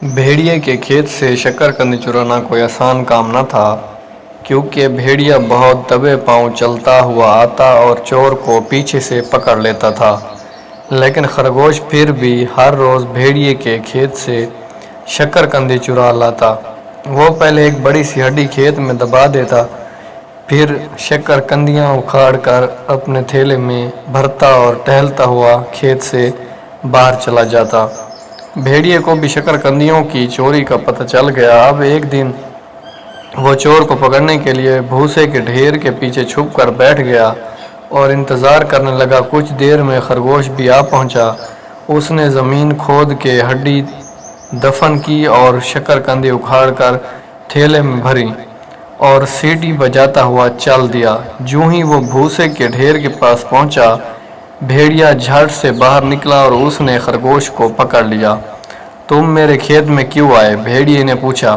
भेड़िए के खेत से शकरकंदी चुराना कोई आसान काम न था, क्योंकि भेड़िया बहुत दबे पांव चलता हुआ आता और चोर को पीछे से पकड़ लेता था। लेकिन खरगोश फिर भी हर रोज़ भेड़िए के खेत से शकरकंदी चुरा लाता। वो पहले एक बड़ी सी हड्डी खेत में दबा देता, फिर शकरकंदियाँ उखाड़ कर अपने थैले में भरता और टहलता हुआ खेत से बाहर चला जाता। भेड़िए को भी शकरकंदियों की चोरी का पता चल गया। अब एक दिन वो चोर को पकड़ने के लिए भूसे के ढेर के पीछे छुप कर बैठ गया और इंतज़ार करने लगा। कुछ देर में खरगोश भी आ पहुंचा। उसने ज़मीन खोद के हड्डी दफन की और शकरकंदी उखाड़ कर थैले में भरी और सीटी बजाता हुआ चल दिया। यूं ही वो भूसे के ढेर के पास पहुंचा, भेड़िया झट से बाहर निकला और उसने खरगोश को पकड़ लिया। तुम मेरे खेत में क्यों आए? भेड़िए ने पूछा।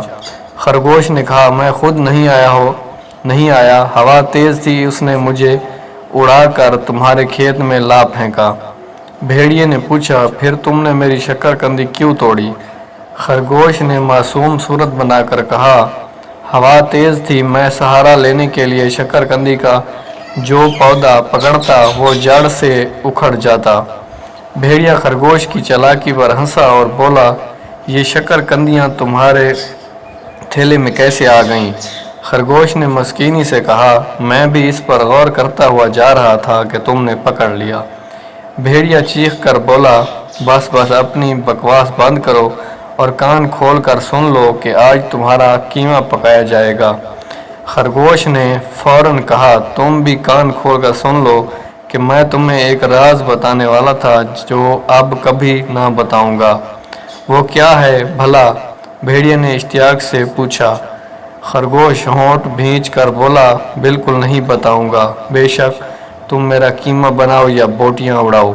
खरगोश ने कहा, मैं खुद नहीं आया, हवा तेज थी, उसने मुझे उड़ाकर तुम्हारे खेत में ला फेंका। भेड़िए ने पूछा, फिर तुमने मेरी शकरकंदी क्यों तोड़ी? खरगोश ने मासूम सूरत बनाकर कहा, हवा तेज थी, मैं सहारा लेने के लिए शकरकंदी का जो पौधा पकड़ता वो जड़ से उखड़ जाता। भेड़िया खरगोश की चालाकी पर हंसा और बोला, ये शकरकंदियाँ तुम्हारे थैले में कैसे आ गईं? खरगोश ने मस्कीनी से कहा, मैं भी इस पर गौर करता हुआ जा रहा था कि तुमने पकड़ लिया। भेड़िया चीख कर बोला, बस अपनी बकवास बंद करो और कान खोल कर सुन लो कि आज तुम्हारा कीमा पकाया जाएगा। खरगोश ने फौरन कहा, तुम भी कान खोल कर सुन लो कि मैं तुम्हें एक राज बताने वाला था जो अब कभी ना बताऊंगा। वो क्या है भला? भेड़िए ने इश्तियाक से पूछा। खरगोश होंठ भींच कर बोला, बिल्कुल नहीं बताऊंगा, बेशक तुम मेरा कीमा बनाओ या बोटियां उड़ाओ।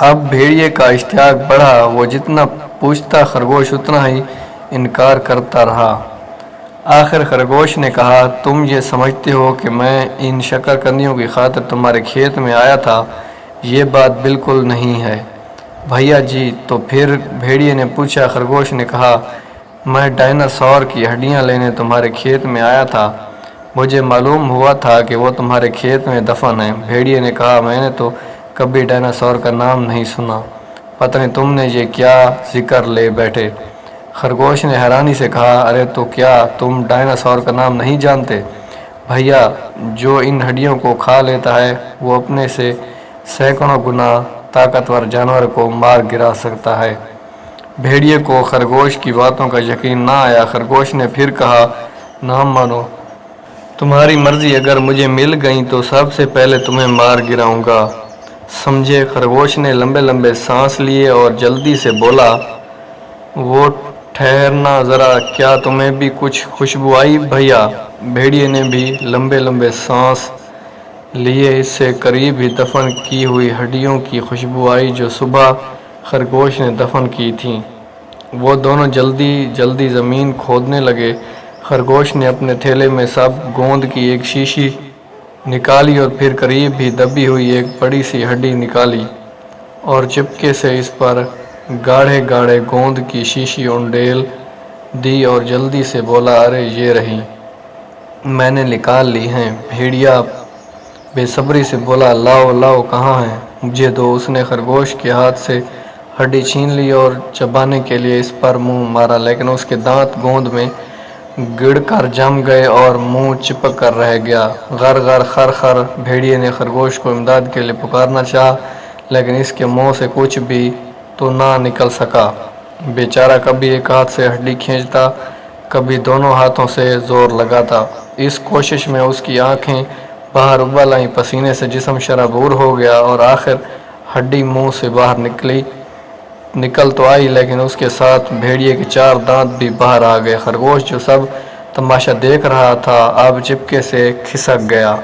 अब भेड़िए का इश्तियाक बढ़ा। वो जितना पूछता खरगोश उतना ही इनकार करता रहा। आखिर खरगोश ने कहा, तुम ये समझते हो कि मैं इन शकरकंदियों की खातिर तुम्हारे खेत में आया था? ये बात बिल्कुल नहीं है। भैया जी, तो फिर? भेड़िए ने पूछा। खरगोश ने कहा, मैं डायनासोर की हड्डियां लेने तुम्हारे खेत में आया था। मुझे मालूम हुआ था कि वो तुम्हारे खेत में दफन है। भेड़िए ने कहा, मैंने तो कभी डायनासोर का नाम नहीं सुना, पता नहीं तुमने ये क्या जिक्र ले बैठे। खरगोश ने हैरानी से कहा, अरे तो क्या तुम डायनासोर का नाम नहीं जानते? भैया, जो इन हड्डियों को खा लेता है वो अपने से सैकड़ों गुना ताकतवर जानवर को मार गिरा सकता है। भेड़िए को खरगोश की बातों का यकीन ना आया। खरगोश ने फिर कहा, ना मानो, तुम्हारी मर्जी, अगर मुझे मिल गई तो सबसे पहले तुम्हें मार गिराऊंगा, समझे? खरगोश ने लंबे लंबे सांस लिए और जल्दी से बोला, वो ठहरना ज़रा, क्या तुम्हें भी कुछ खुशबू आई भैया? भेड़िए ने भी लंबे लंबे सांस लिए। इससे करीब ही दफन की हुई हड्डियों की खुशबू आई जो सुबह खरगोश ने दफन की थी। वो दोनों जल्दी जल्दी ज़मीन खोदने लगे। खरगोश ने अपने थैले में सब गोंद की एक शीशी निकाली और फिर करीब ही दबी हुई एक बड़ी सी हड्डी निकाली और चिपके से इस पर गाढ़े गाढ़े गोंद की शीशी उंडेल दी और जल्दी से बोला, अरे ये रही, मैंने निकाल ली हैं। भेड़िया बेसब्री से बोला, लाओ लाओ, कहाँ है? मुझे दो। उसने खरगोश के हाथ से हड्डी छीन ली और चबाने के लिए इस पर मुंह मारा, लेकिन उसके दांत गोंद में गिरकर जम गए और मुंह चिपक कर रह गया। गर गर खर खर। भेड़िए ने खरगोश को इमदाद के लिए पुकारना चाहा, लेकिन इसके मुंह से कुछ भी तो ना निकल सका। बेचारा कभी एक हाथ से हड्डी खींचता, कभी दोनों हाथों से जोर लगाता। इस कोशिश में उसकी आंखें बाहर उबल आई, पसीने से जिस्म शराबूर हो गया और आखिर हड्डी मुंह से बाहर निकल तो आई, लेकिन उसके साथ भेड़िए के 4 दांत भी बाहर आ गए। खरगोश जो सब तमाशा देख रहा था अब चिपके से खिसक गया।